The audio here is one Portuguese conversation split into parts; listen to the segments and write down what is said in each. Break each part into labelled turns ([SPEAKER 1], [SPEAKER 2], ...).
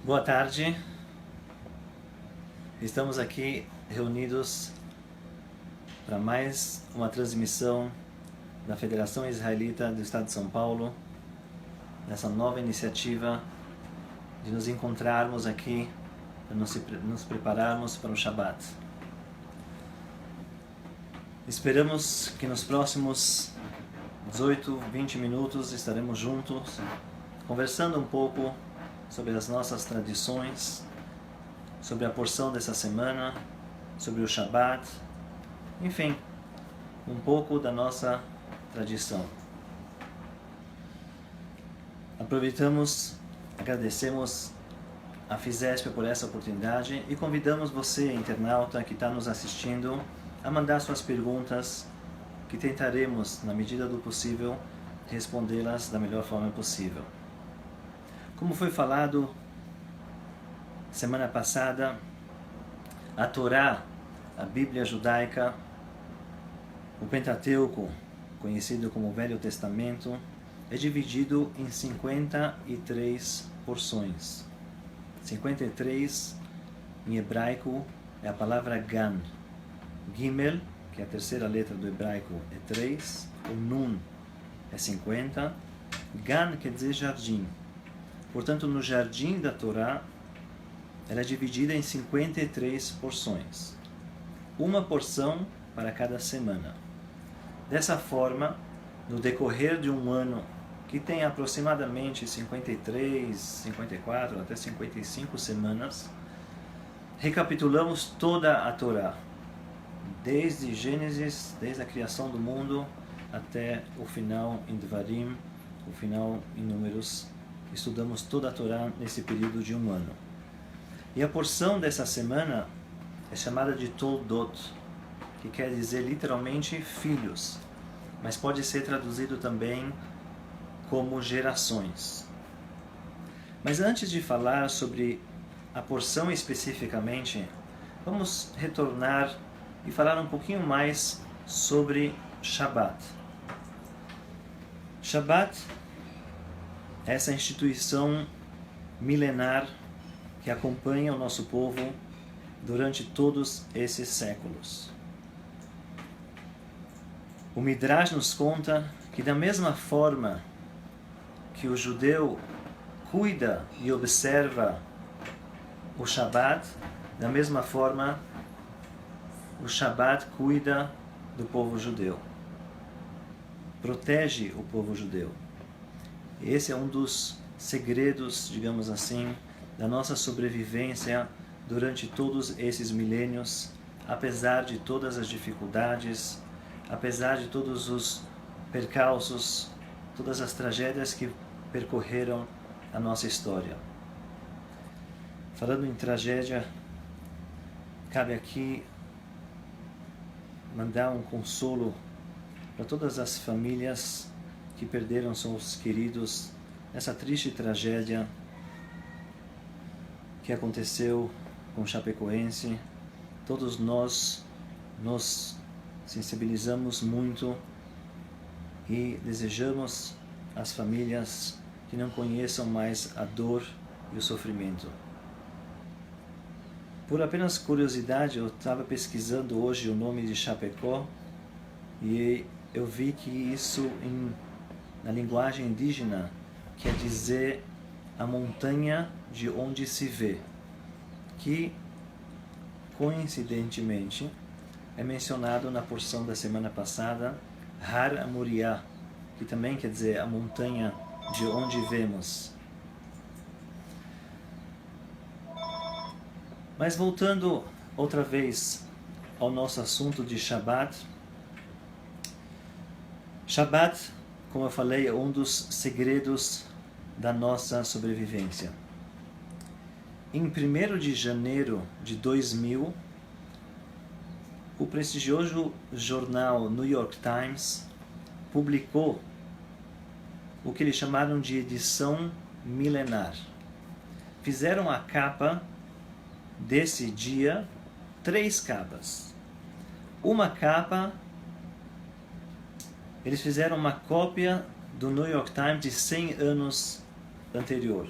[SPEAKER 1] Boa tarde, estamos aqui reunidos para mais uma transmissão da Federação Israelita do Estado de São Paulo, nessa nova iniciativa de nos encontrarmos aqui, para nos prepararmos para o Shabat. Esperamos que nos próximos 18, 20 minutos estaremos juntos, conversando um pouco sobre as nossas tradições, sobre a porção dessa semana, sobre o Shabat, enfim, um pouco da nossa tradição. Agradecemos a Fizesp por essa oportunidade e convidamos você, internauta que está nos assistindo, a mandar suas perguntas, que tentaremos, na medida do possível, respondê-las da melhor forma possível. Como foi falado semana passada, a Torá, a Bíblia judaica, o Pentateuco, conhecido como Velho Testamento, é dividido em 53 porções. 53 em hebraico é a palavra Gan. Gimel, que é a terceira letra do hebraico, é 3. O Nun é 50. Gan quer dizer jardim. Portanto, no jardim da Torá, ela é dividida em 53 porções. Uma porção para cada semana. Dessa forma, no decorrer de um ano, que tem aproximadamente 53, 54, até 55 semanas, recapitulamos toda a Torá, desde Gênesis, desde a criação do mundo, até o final em Devarim, o final em Números. Estudamos toda a Torá nesse período de um ano. E a porção dessa semana é chamada de Toldot, que quer dizer literalmente filhos, mas pode ser traduzido também como gerações. Mas antes de falar sobre a porção especificamente, vamos retornar e falar um pouquinho mais sobre Shabat. Shabat, essa instituição milenar que acompanha o nosso povo durante todos esses séculos. O Midrash nos conta que da mesma forma que o judeu cuida e observa o Shabat, da mesma forma o Shabat cuida do povo judeu, protege o povo judeu. Esse é um dos segredos, digamos assim, da nossa sobrevivência durante todos esses milênios, apesar de todas as dificuldades, apesar de todos os percalços, todas as tragédias que percorreram a nossa história. Falando em tragédia, cabe aqui mandar um consolo para todas as famílias que perderam seus queridos nessa triste tragédia que aconteceu com o Chapecoense. Todos nós nos sensibilizamos muito e desejamos às famílias que não conheçam mais a dor e o sofrimento. Por apenas curiosidade, eu estava pesquisando hoje o nome de Chapecó e eu vi que isso na linguagem indígena quer dizer a montanha de onde se vê, que coincidentemente é mencionado na porção da semana passada, Har Amoriá, que também quer dizer a montanha de onde vemos. Mas voltando outra vez ao nosso assunto de Shabat. Shabat, como eu falei, é um dos segredos da nossa sobrevivência. Em 1º de janeiro de 2000, o prestigioso jornal New York Times publicou o que eles chamaram de edição milenar. Fizeram a capa desse dia 3 capas. Uma capa, eles fizeram uma cópia do New York Times de 100 anos anterior.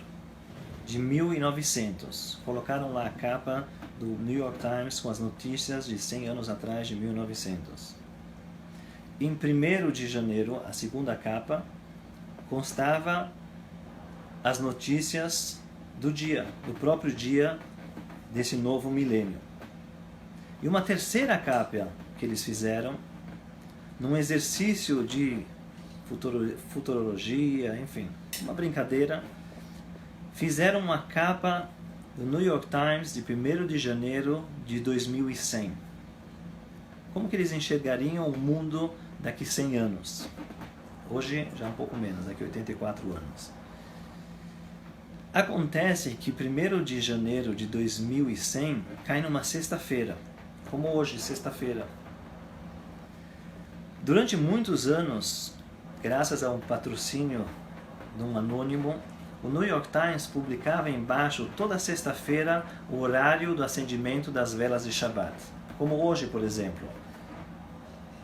[SPEAKER 1] de 1900. Colocaram lá a capa do New York Times com as notícias de 100 anos atrás, de 1900. Em 1º de janeiro, a segunda capa, constava as notícias do dia, do próprio dia desse novo milênio. E uma terceira capa que eles fizeram, num exercício de futurologia, enfim, uma brincadeira, fizeram uma capa do New York Times de 1º de janeiro de 2100. Como que eles enxergariam o mundo daqui 100 anos? Hoje já um pouco menos, daqui 84 anos. Acontece que 1º de janeiro de 2100 cai numa sexta-feira, como hoje, sexta-feira. Durante muitos anos, graças a um patrocínio de um anônimo, o New York Times publicava embaixo toda sexta-feira o horário do acendimento das velas de Shabbat. Como hoje, por exemplo.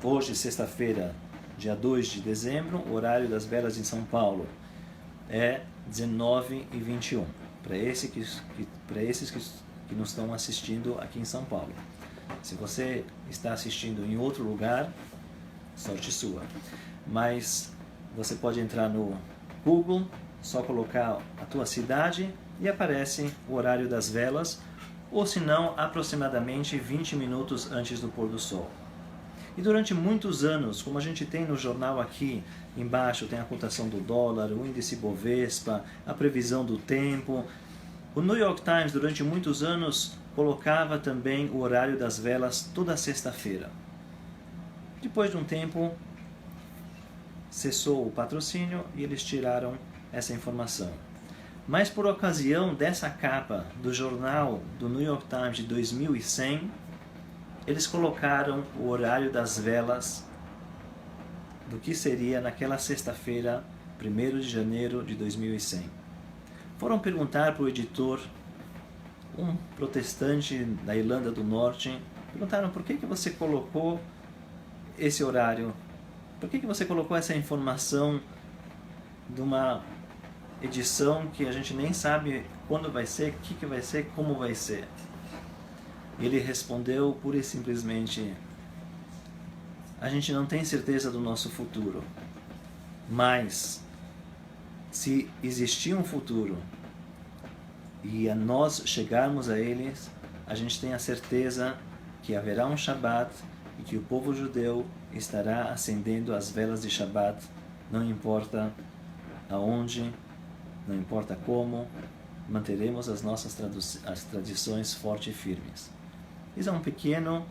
[SPEAKER 1] Hoje, sexta-feira, dia 2 de dezembro, o horário das velas em São Paulo é 19h21. Para esses que nos estão assistindo aqui em São Paulo. Se você está assistindo em outro lugar, sorte sua. Mas você pode entrar no Google, só colocar a tua cidade e aparece o horário das velas, ou se não, aproximadamente 20 minutos antes do pôr do sol. E durante muitos anos, como a gente tem no jornal aqui embaixo, tem a cotação do dólar, o índice Bovespa, a previsão do tempo, o New York Times durante muitos anos colocava também o horário das velas toda sexta-feira. Depois de um tempo, cessou o patrocínio e eles tiraram essa informação. Mas por ocasião dessa capa do jornal do New York Times de 2100, eles colocaram o horário das velas do que seria naquela sexta-feira, 1º de janeiro de 2100. Foram perguntar para o editor, um protestante da Irlanda do Norte, perguntaram por que você colocou esse horário, por que você colocou essa informação de uma edição que a gente nem sabe quando vai ser, o que vai ser, como vai ser. Ele respondeu pura e simplesmente: a gente não tem certeza do nosso futuro, mas se existir um futuro e a nós chegarmos a eles, a gente tem a certeza que haverá um Shabat e que o povo judeu estará acendendo as velas de Shabat, não importa aonde, não importa como, manteremos as nossas as tradições fortes e firmes. Isso é um pequeno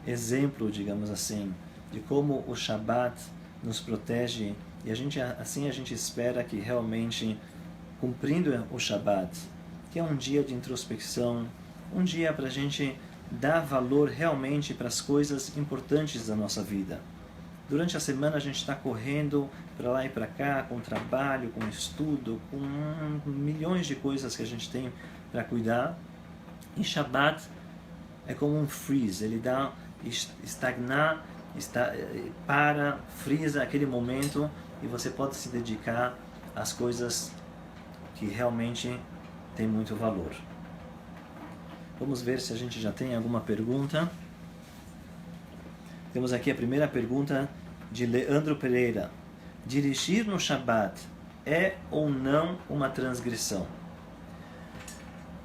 [SPEAKER 1] exemplo, digamos assim, de como o Shabat nos protege e assim a gente espera que realmente, cumprindo o Shabat, que é um dia de introspecção, um dia para a gente dar valor realmente para as coisas importantes da nossa vida. Durante a semana a gente está correndo para lá e para cá, com trabalho, com estudo, com milhões de coisas que a gente tem para cuidar. E Shabat é como um freeze, ele dá estagnar, frisa aquele momento e você pode se dedicar às coisas que realmente têm muito valor. Vamos ver se a gente já tem alguma pergunta. Temos aqui a primeira pergunta de Leandro Pereira. Dirigir no Shabat é ou não uma transgressão?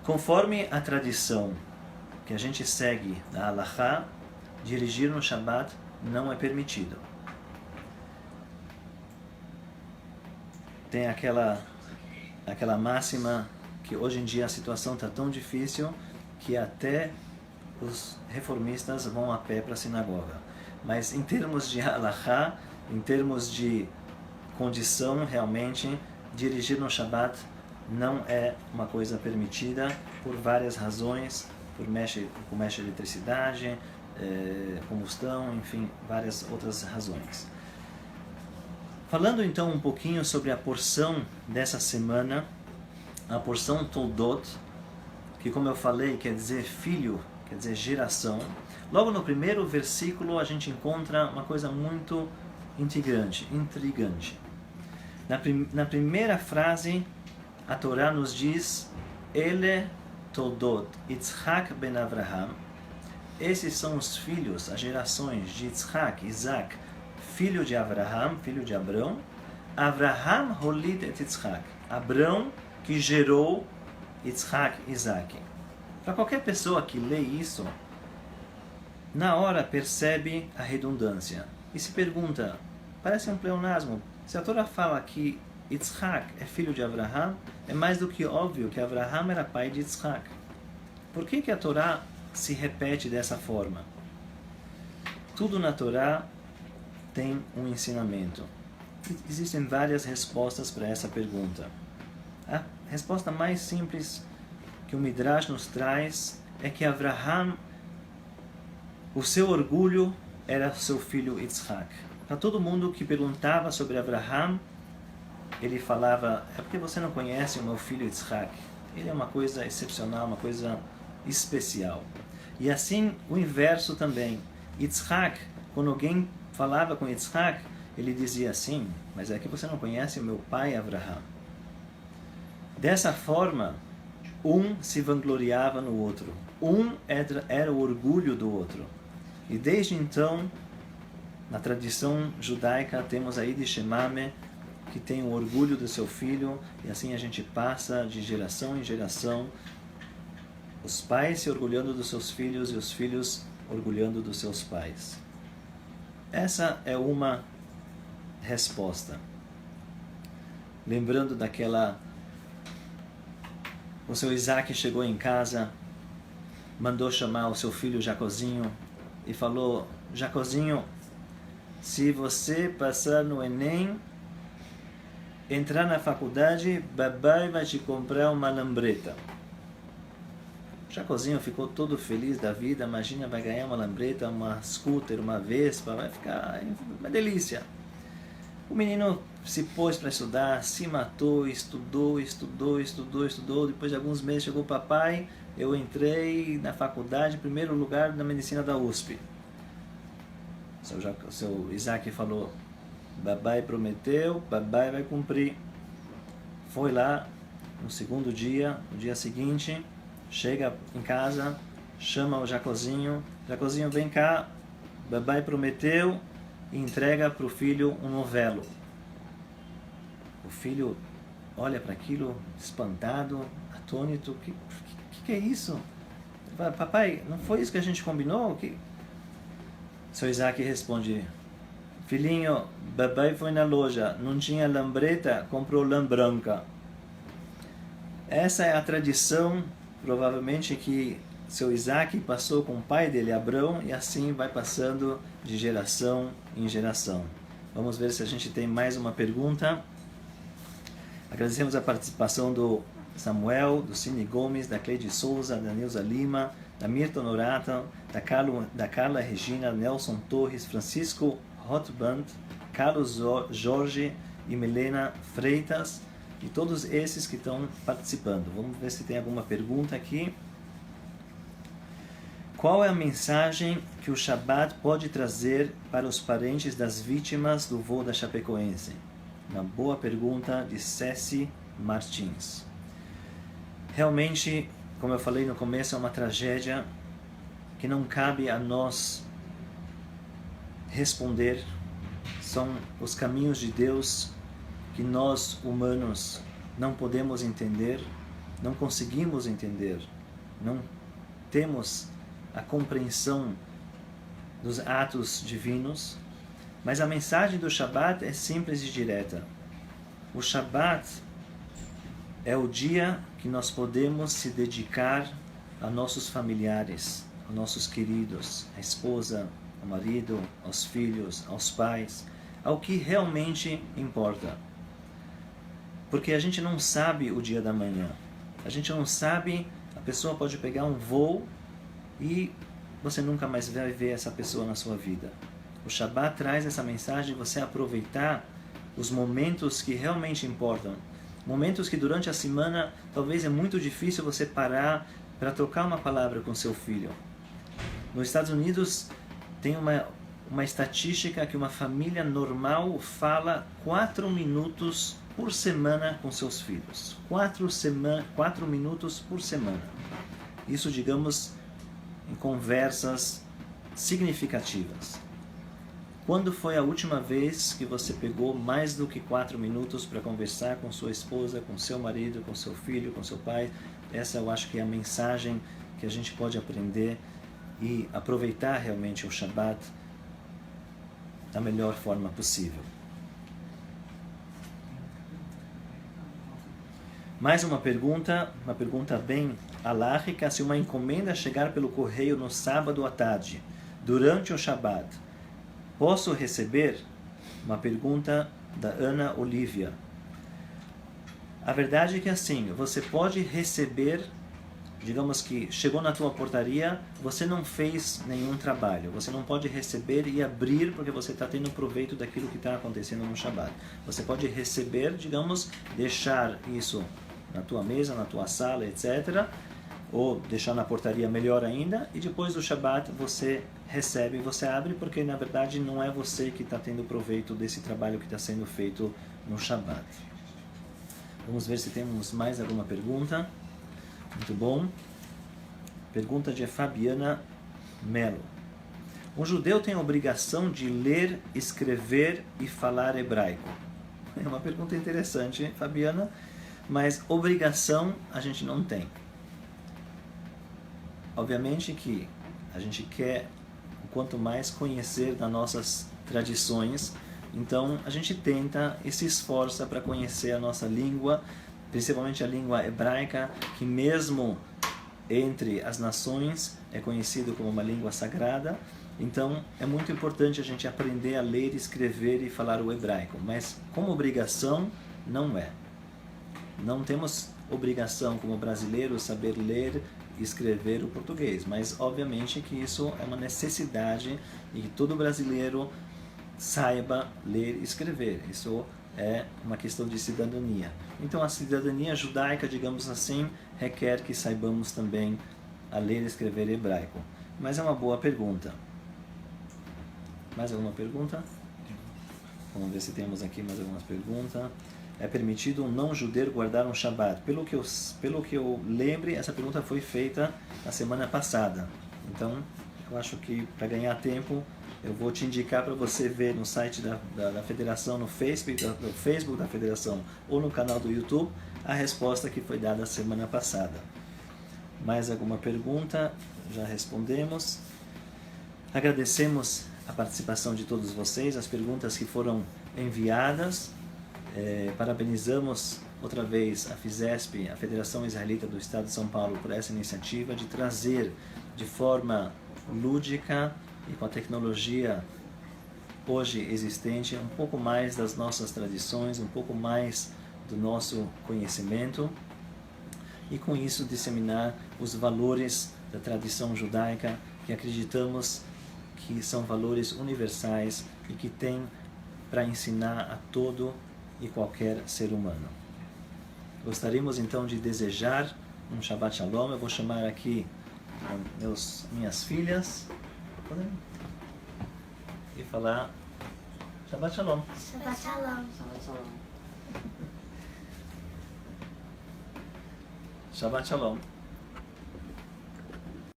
[SPEAKER 1] Conforme a tradição que a gente segue na Halachá, dirigir no Shabat não é permitido. Tem aquela máxima que hoje em dia a situação está tão difícil que até os reformistas vão a pé para a sinagoga. Mas em termos de halachá, em termos de condição, realmente, dirigir no Shabat não é uma coisa permitida por várias razões, com mexe de eletricidade, combustão, enfim, várias outras razões. Falando então um pouquinho sobre a porção dessa semana, a porção Toldot, que como eu falei quer dizer filho, quer dizer geração. Logo no primeiro versículo a gente encontra uma coisa muito intrigante. Na primeira frase, a Torá nos diz Ele Todot Yitzhak ben Avraham. Esses são os filhos, as gerações de Yitzhak, Isaac, filho de Avraham, filho de Abrão. Avraham holid et Yitzhak. Abrão que gerou Yitzhak, Isaac. Para qualquer pessoa que lê isso, na hora percebe a redundância e se pergunta, parece um pleonasmo, se a Torá fala que Yitzhak é filho de Avraham, é mais do que óbvio que Avraham era pai de Yitzhak. Por que a Torá se repete dessa forma? Tudo na Torá tem um ensinamento. Existem várias respostas para essa pergunta. A resposta mais simples que o Midrash nos traz é que Avraham, o seu orgulho era seu filho Yitzhak. Para todo mundo que perguntava sobre Avraham, ele falava, é porque você não conhece o meu filho Yitzhak. Ele é uma coisa excepcional, uma coisa especial. E assim o inverso também. Yitzhak, quando alguém falava com Yitzhak, ele dizia assim, mas é que você não conhece o meu pai Avraham. Dessa forma, um se vangloriava no outro. Um era o orgulho do outro. E desde então, na tradição judaica, temos aí de Shemame, que tem o orgulho do seu filho, e assim a gente passa de geração em geração, os pais se orgulhando dos seus filhos e os filhos orgulhando dos seus pais. Essa é uma resposta. Lembrando daquela... O seu Isaac chegou em casa, mandou chamar o seu filho Jacozinho e falou, Jacozinho, se você passar no Enem, entrar na faculdade, papai vai te comprar uma lambreta. Jacozinho ficou todo feliz da vida, imagina, vai ganhar uma lambreta, uma scooter, uma Vespa, vai ficar uma delícia. O menino se pôs para estudar, se matou, estudou, depois de alguns meses chegou o papai, eu entrei na faculdade, primeiro lugar na medicina da USP. Seu Isaac falou, papai prometeu, papai vai cumprir. Foi lá, no segundo dia, no dia seguinte, chega em casa, chama o Jacozinho, Jacozinho vem cá, papai prometeu, e entrega para o filho um novelo. O filho olha para aquilo, espantado, atônito, que é isso? Fala, papai, não foi isso que a gente combinou? Seu Isaac responde, filhinho, papai foi na loja, não tinha lambreta, comprou lã branca. Essa é a tradição, provavelmente, que seu Isaac passou com o pai dele, Abrão, e assim vai passando de geração em geração. Vamos ver se a gente tem mais uma pergunta. Agradecemos a participação do Samuel, do Cine Gomes, da Cleide Souza, da Neuza Lima, da Mirta Honorato, da Carla Regina, Nelson Torres, Francisco Hotband, Carlos Jorge e Milena Freitas, e todos esses que estão participando. Vamos ver se tem alguma pergunta aqui. Qual é a mensagem que o Shabbat pode trazer para os parentes das vítimas do voo da Chapecoense? Uma boa pergunta de Ceci Martins. Realmente, como eu falei no começo, é uma tragédia que não cabe a nós responder. São os caminhos de Deus que nós, humanos, não podemos entender, não conseguimos entender, não temos a compreensão dos atos divinos, mas a mensagem do Shabat é simples e direta. O Shabat é o dia que nós podemos se dedicar a nossos familiares, a nossos queridos, à esposa, ao marido, aos filhos, aos pais, ao que realmente importa. Porque a gente não sabe o dia da manhã. A gente não sabe, a pessoa pode pegar um voo e você nunca mais vai ver essa pessoa na sua vida. O Shabbat traz essa mensagem de você aproveitar os momentos que realmente importam. Momentos que durante a semana talvez é muito difícil você parar para trocar uma palavra com seu filho. Nos Estados Unidos tem uma estatística que uma família normal fala 4 minutos por semana com seus filhos. 4 minutos por semana. Isso, digamos, em conversas significativas. Quando foi a última vez que você pegou mais do que 4 minutos para conversar com sua esposa, com seu marido, com seu filho, com seu pai? Essa eu acho que é a mensagem que a gente pode aprender e aproveitar realmente o Shabbat da melhor forma possível. Mais uma pergunta bem alárrica. Se uma encomenda chegar pelo correio no sábado à tarde, durante o Shabbat, posso receber? Uma pergunta da Ana Olívia. A verdade é que assim, você pode receber, digamos que chegou na tua portaria, você não fez nenhum trabalho, você não pode receber e abrir porque você está tendo proveito daquilo que está acontecendo no Shabbat. Você pode receber, digamos, deixar isso na tua mesa, na tua sala, etc., ou deixar na portaria, melhor ainda, e depois do Shabbat você recebe, você abre, porque na verdade não é você que está tendo proveito desse trabalho que está sendo feito no Shabbat. Vamos ver se temos mais alguma pergunta. Muito bom. Pergunta de Fabiana Melo. Um judeu tem a obrigação de ler, escrever e falar hebraico? É uma pergunta interessante, Fabiana, mas obrigação a gente não tem. Obviamente que a gente quer, quanto mais conhecer das nossas tradições, então a gente tenta e se esforça para conhecer a nossa língua, principalmente a língua hebraica, que mesmo entre as nações é conhecido como uma língua sagrada. Então é muito importante a gente aprender a ler, escrever e falar o hebraico, mas como obrigação não é. Não temos obrigação como brasileiros saber ler e escrever o português, mas obviamente que isso é uma necessidade e que todo brasileiro saiba ler e escrever. Isso é uma questão de cidadania. Então a cidadania judaica, digamos assim, requer que saibamos também a ler e escrever hebraico. Mas é uma boa pergunta. Mais alguma pergunta? Vamos ver se temos aqui mais algumas perguntas. É permitido um não-judeu guardar um Shabbat? Pelo que eu lembre, essa pergunta foi feita na semana passada. Então, eu acho que para ganhar tempo, eu vou te indicar para você ver no site da Federação, no Facebook da Federação ou no canal do YouTube, a resposta que foi dada semana passada. Mais alguma pergunta? Já respondemos. Agradecemos a participação de todos vocês, as perguntas que foram enviadas. Parabenizamos outra vez a FISESP, a Federação Israelita do Estado de São Paulo, por essa iniciativa de trazer de forma lúdica e com a tecnologia hoje existente um pouco mais das nossas tradições, um pouco mais do nosso conhecimento e com isso disseminar os valores da tradição judaica que acreditamos que são valores universais e que tem para ensinar a todo e qualquer ser humano. Gostaríamos então de desejar um Shabbat Shalom. Eu vou chamar aqui minhas filhas e falar Shabbat Shalom.
[SPEAKER 2] Shabbat Shalom.
[SPEAKER 1] Shabbat Shalom.